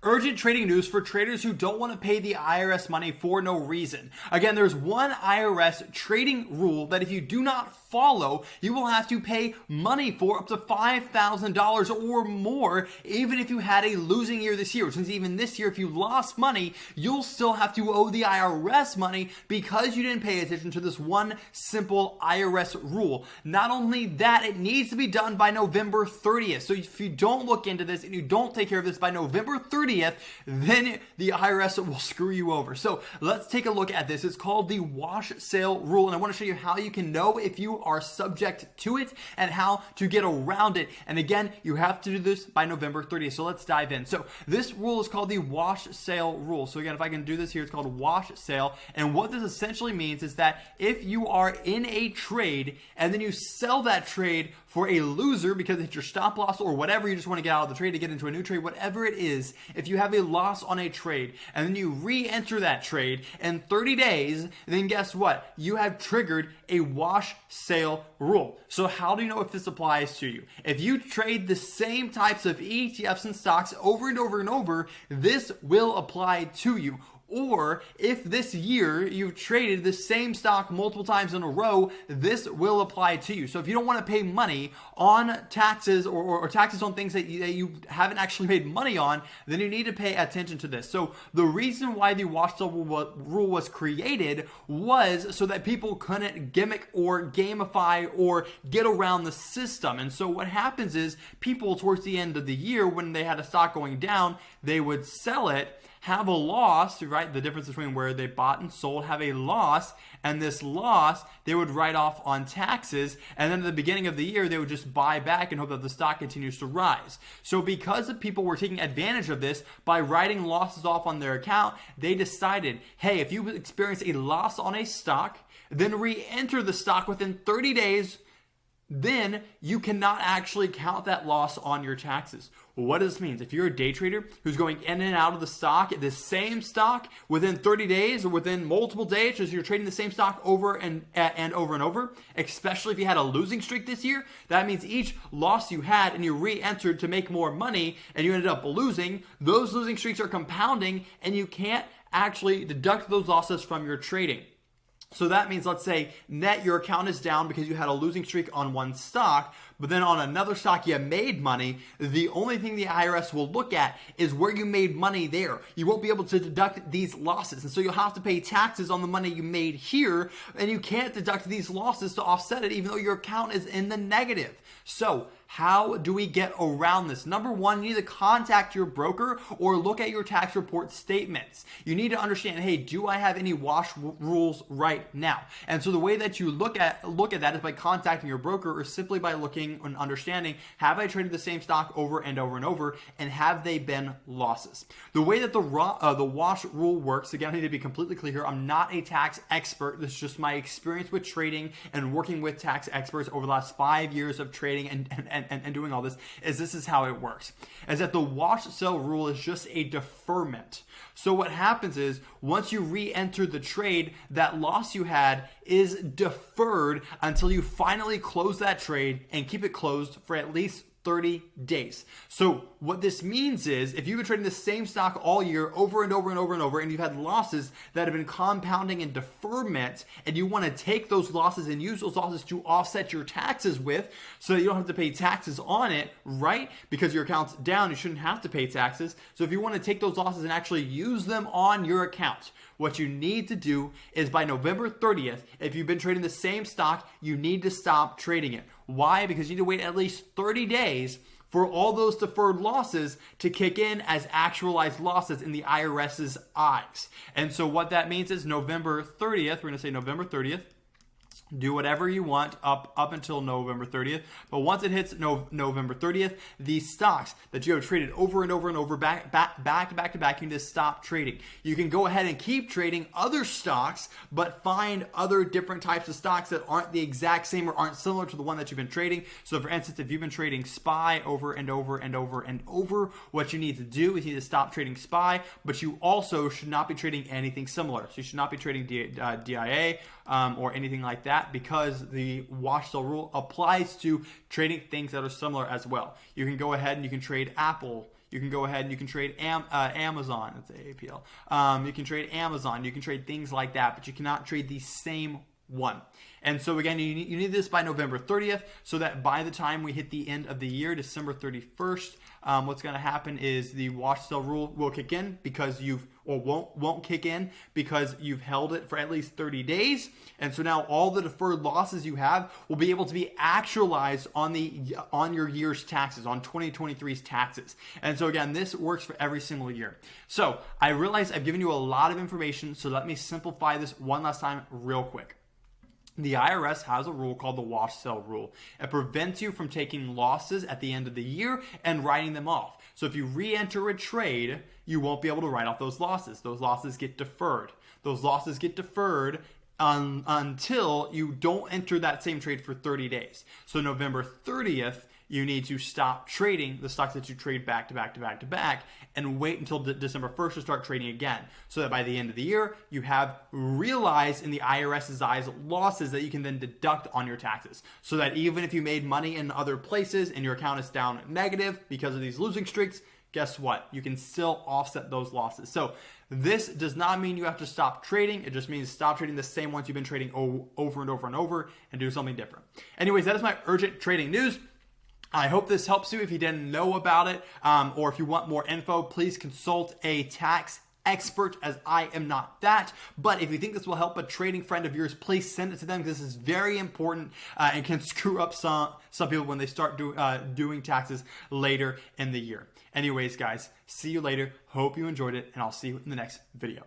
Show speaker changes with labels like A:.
A: Urgent trading news for traders who don't want to pay the IRS money for no reason. Again, there's one IRS trading rule that if you do not follow, you will have to pay money for up to $5,000 or more, even if you had a losing year this year. Which means even this year, if you lost money, you'll still have to owe the IRS money because you didn't pay attention to this one simple IRS rule. Not only that, it needs to be done by November 30th. So if you don't look into this and you don't take care of this by November 30th, then the IRS will screw you over. So let's take a look at this. It's called the wash sale rule, and I want to show you how you can know if you are subject to it and how to get around it. And again, you have to do this by November 30th. So let's dive in. So this rule is called the wash sale rule. So again, if I can do this here, it's called wash sale. And what this essentially means is that if you are in a trade and then you sell that trade for a loser because it's your stop loss or whatever, you just want to get out of the trade to get into a new trade, whatever it is, if you have a loss on a trade and then you re-enter that trade in 30 days, then guess what? You have triggered a wash sale rule. So how do you know if this applies to you? If you trade the same types of ETFs and stocks over and over and over, this will apply to you. Or if this year you've traded the same stock multiple times in a row, this will apply to you. So if you don't want to pay money on taxes or taxes on things that you haven't actually made money on, then you need to pay attention to this. So the reason why the wash sale rule was created was so that people couldn't gimmick or gamify or get around the system. And so what happens is people towards the end of the year, when they had a stock going down, they would sell it, have a loss, right? The difference between where they bought and sold, have a loss, and this loss they would write off on taxes, and then at the beginning of the year they would just buy back and hope that the stock continues to rise. So because the people were taking advantage of this by writing losses off on their account, they decided, hey, if you experience a loss on a stock, then re-enter the stock within 30 days, then you cannot actually count that loss on your taxes. Well, what does this mean? If you're a day trader who's going in and out of the stock, the same stock within 30 days or within multiple days, as you're trading the same stock over and over and over, especially if you had a losing streak this year, that means each loss you had and you re-entered to make more money and you ended up losing, those losing streaks are compounding and you can't actually deduct those losses from your trading. So that means, let's say, net your account is down because you had a losing streak on one stock, but then on another stock you made money. The only thing the IRS will look at is where you made money there. You won't be able to deduct these losses. And so you'll have to pay taxes on the money you made here, and you can't deduct these losses to offset it even though your account is in the negative. So how do we get around this? Number one, you need to contact your broker or look at your tax report statements. You need to understand, hey, do I have any wash rules right now? And so the way that you look at that is by contacting your broker or simply by looking and understanding, have I traded the same stock over and over and over, and have they been losses? The way that the wash rule works, again, I need to be completely clear here, I'm not a tax expert. This is just my experience with trading and working with tax experts over the last 5 years of trading and doing all this, this is how it works. Is that the wash sale rule is just a deferment. So what happens is once you re-enter the trade, that loss you had is deferred until you finally close that trade and keep it closed for at least 30 days. So what this means is if you've been trading the same stock all year over and over and over and over, and you've had losses that have been compounding in deferment, and you want to take those losses and use those losses to offset your taxes with so that you don't have to pay taxes on it, right? Because your account's down, you shouldn't have to pay taxes. So if you want to take those losses and actually use them on your account, what you need to do is by November 30th, if you've been trading the same stock, you need to stop trading it. Why? Because you need to wait at least 30 days for all those deferred losses to kick in as actualized losses in the IRS's eyes. And so what that means is November 30th, we're going to say November 30th, do whatever you want up until November 30th. But once it hits November 30th, these stocks that you have traded over and over and over back to back, you need to stop trading. You can go ahead and keep trading other stocks, but find other different types of stocks that aren't the exact same or aren't similar to the one that you've been trading. So for instance, if you've been trading SPY over and over and over and over, what you need to do is you need to stop trading SPY, but you also should not be trading anything similar. So you should not be trading DIA or anything like that, because the wash sale rule applies to trading things that are similar as well. You can go ahead and you can trade Apple, You can go ahead and you can trade Amazon. That's AAPL. You can trade Amazon. You can trade things like that, but you cannot trade the same one. And so again, you need this by November 30th, so that by the time we hit the end of the year, December 31st, what's going to happen is the watch sell rule will kick in because won't kick in because you've held it for at least 30 days. And so now all the deferred losses you have will be able to be actualized on your year's taxes, on 2023's taxes. And so again, this works for every single year. So I realize I've given you a lot of information, so let me simplify this one last time real quick. The IRS has a rule called the wash sell rule. It prevents you from taking losses at the end of the year and writing them off. So if you re-enter a trade, you won't be able to write off those losses. Those losses get deferred. Those losses get deferred until you don't enter that same trade for 30 days. So November 30th, you need to stop trading the stocks that you trade back to back to back to back and wait until December 1st to start trading again, so that by the end of the year, you have realized in the IRS's eyes losses that you can then deduct on your taxes. So that even if you made money in other places and your account is down negative because of these losing streaks, guess what? You can still offset those losses. So this does not mean you have to stop trading. It just means stop trading the same ones you've been trading over and over and over and do something different. Anyways, that is my urgent trading news. I hope this helps you if you didn't know about it, or if you want more info, please consult a tax expert, as I am not that. But if you think this will help a trading friend of yours, please send it to them, because this is very important and can screw up some people when they start doing taxes later in the year. Anyways, guys, see you later. Hope you enjoyed it, and I'll see you in the next video.